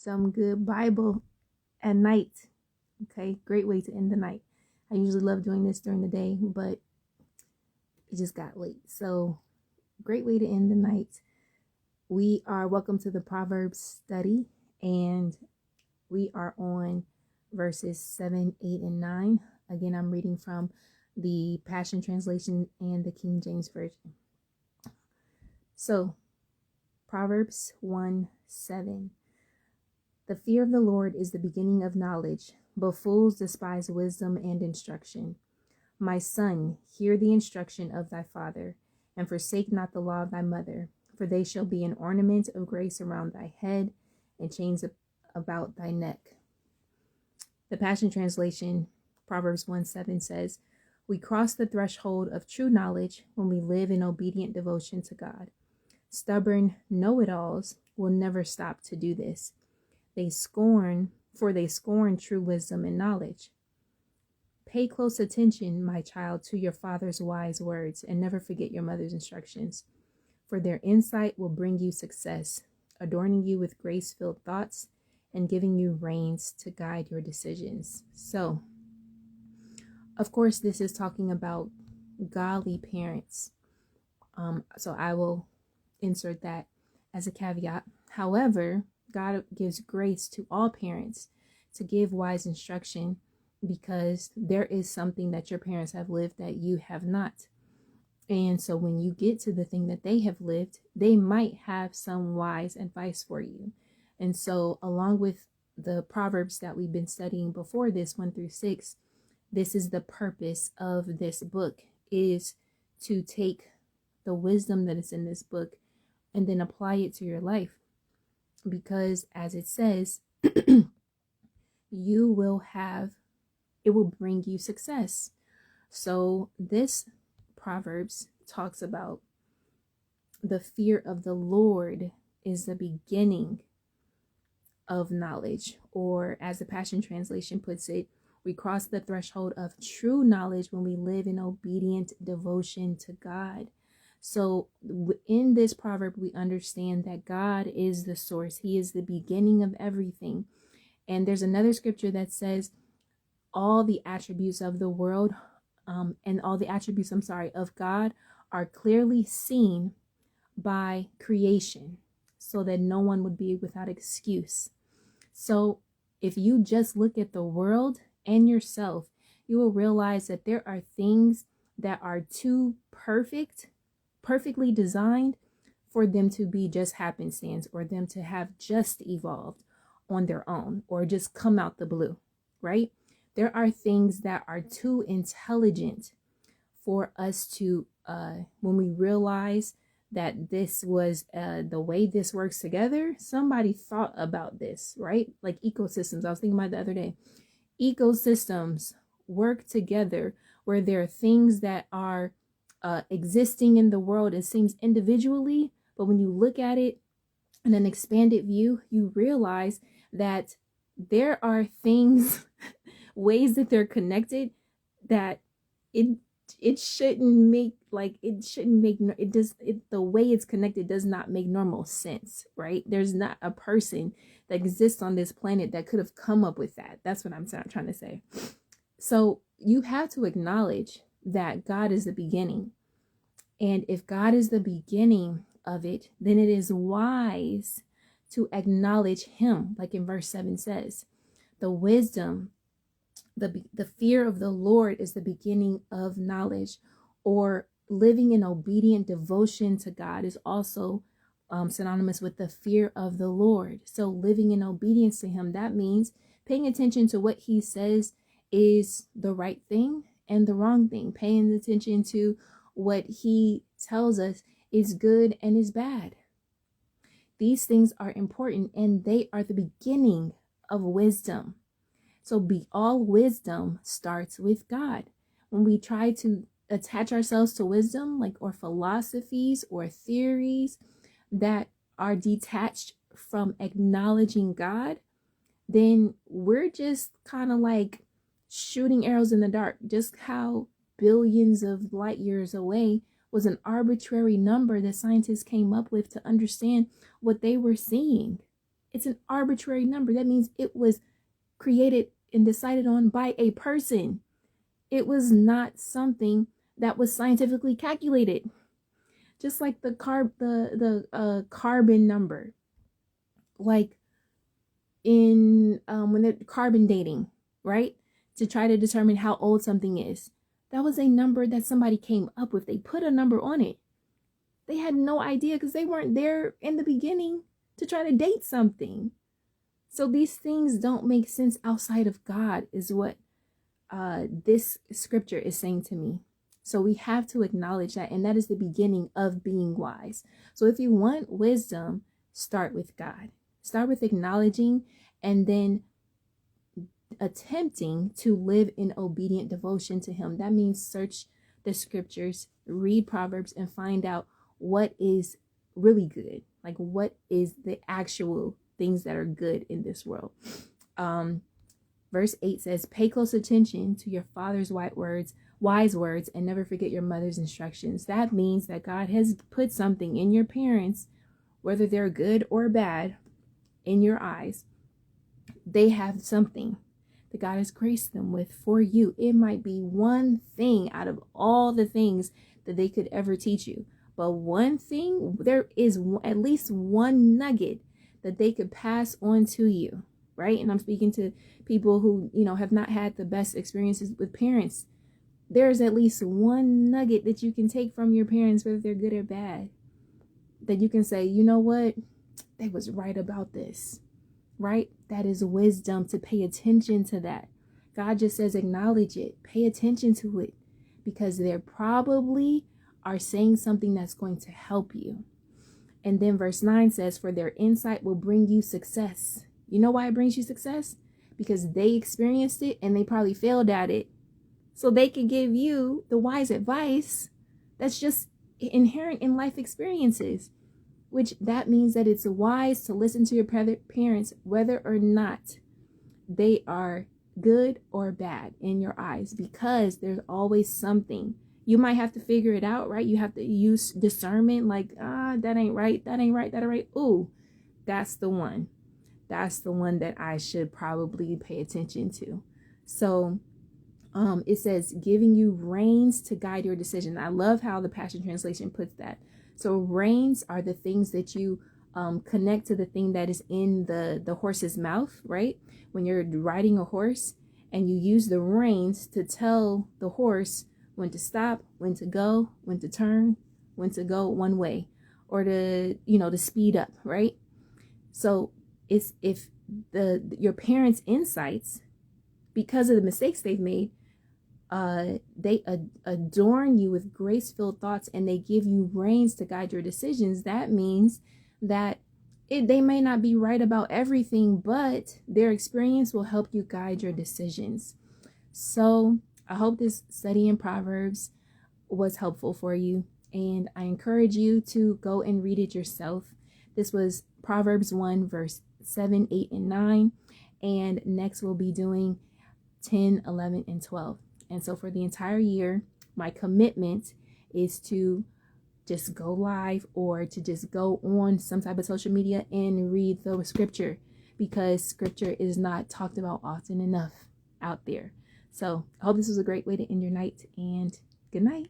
some good Bible at night. Okay, great way to end the night. I usually love doing this during the day, but it just got late. So, great way to end the night. We are welcome to the Proverbs study, and we are on verses 7, 8, and 9. Again, I'm reading from the Passion Translation and the King James Version. So, Proverbs 1:7. The fear of the Lord is the beginning of knowledge, but fools despise wisdom and instruction. My son, hear the instruction of thy father, and forsake not the law of thy mother, for they shall be an ornament of grace around thy head, and chains about thy neck. The Passion Translation, Proverbs 1:7 says, we cross the threshold of true knowledge when we live in obedient devotion to God. Stubborn know-it-alls will never stop to do this. They scorn true wisdom and knowledge. Pay close attention, my child, to your father's wise words, and never forget your mother's instructions, for their insight will bring you success, adorning you with grace-filled thoughts and giving you reins to guide your decisions. So, of course, this is talking about godly parents. So I will insert that as a caveat. However, God gives grace to all parents to give wise instruction, because there is something that your parents have lived that you have not. And so when you get to the thing that they have lived, they might have some wise advice for you. And so along with the Proverbs that we've been studying before this, 1-6, this is the purpose of this book, is to take the wisdom that is in this book and then apply it to your life. Because as it says, it will bring you success. So this Proverbs talks about the fear of the Lord is the beginning of knowledge, or as the Passion Translation puts it, we cross the threshold of true knowledge when we live in obedient devotion to God. So in this proverb, we understand that God is the source. He is the beginning of everything. And there's another scripture that says all the attributes of the world and all the attributes, of God are clearly seen by creation, so that no one would be without excuse. So if you just look at the world and yourself, you will realize that there are things that are too perfectly designed for them to be just happenstance, or them to have just evolved on their own, or just come out the blue, right? There are things that are too intelligent for us to, when we realize that this was the way this works together, somebody thought about this, right? Like ecosystems. I was thinking about the other day. Ecosystems work together where there are things that are existing in the world, it seems individually, but when you look at it in an expanded view, you realize that there are things, ways that they're connected, that the way it's connected does not make normal sense, right? There's not a person that exists on this planet that could have come up with that. That's what I'm trying to say. So you have to acknowledge that God is the beginning. And if God is the beginning of it, then it is wise to acknowledge him, like in verse 7 says. The wisdom, the fear of the Lord is the beginning of knowledge, or living in obedient devotion to God is also synonymous with the fear of the Lord. So living in obedience to him, that means paying attention to what he says is the right thing and the wrong thing, paying attention to what he tells us is good and is bad. These things are important, and they are the beginning of wisdom. So all wisdom starts with God. When we try to attach ourselves to wisdom, or philosophies or theories that are detached from acknowledging God, then we're just kind of like shooting arrows in the dark. Just how billions of light years away was an arbitrary number that scientists came up with to understand what they were seeing. It's an arbitrary number. That means it was created and decided on by a person. It was not something that was scientifically calculated. Just like the carbon number, like in when they're carbon dating, right? To try to determine how old something is. That was a number that somebody came up with. They put a number on it. They had no idea because they weren't there in the beginning to try to date something. So these things don't make sense outside of God, is what this scripture is saying to me. So we have to acknowledge that, and that is the beginning of being wise. So if you want wisdom, start with God. Start with acknowledging and then attempting to live in obedient devotion to him. That means search the scriptures, read Proverbs, and find out what is really good. Like, what is the actual things that are good in this world. Verse 8 says, pay close attention to your father's wise words, and never forget your mother's instructions. That means that God has put something in your parents, whether they're good or bad, in your eyes. They have something that God has graced them with for you. It might be one thing out of all the things that they could ever teach you. But one thing, there is at least one nugget that they could pass on to you, right? And I'm speaking to people who, have not had the best experiences with parents. There's at least one nugget that you can take from your parents, whether they're good or bad, that you can say, you know what? They was right about this, right? That is wisdom, to pay attention to that. God just says, acknowledge it, pay attention to it, because they probably are saying something that's going to help you. And then verse 9 says, for their insight will bring you success. You know why it brings you success? Because they experienced it and they probably failed at it. So they can give you the wise advice that's just inherent in life experiences, which that means that it's wise to listen to your parents, whether or not they are good or bad in your eyes, because there's always something. You might have to figure it out, right? You have to use discernment, like, that ain't right, that ain't right, that ain't right. Ooh, that's the one. That's the one that I should probably pay attention to. So it says, giving you reins to guide your decision. I love how the Passion Translation puts that. So reins are the things that you connect to the thing that is in the horse's mouth, right? When you're riding a horse and you use the reins to tell the horse when to stop, when to go, when to turn, when to go one way, or to speed up, right? So it's if your parents' insights, because of the mistakes they've made, they adorn you with grace-filled thoughts, and they give you reins to guide your decisions. That means that they may not be right about everything, but their experience will help you guide your decisions. So I hope this study in Proverbs was helpful for you, and I encourage you to go and read it yourself. This was Proverbs 1, verse 7, 8, and 9, and next we'll be doing 10, 11, and 12. And so for the entire year, my commitment is to just go live or to just go on some type of social media and read the scripture, because scripture is not talked about often enough out there. So I hope this was a great way to end your night, and good night.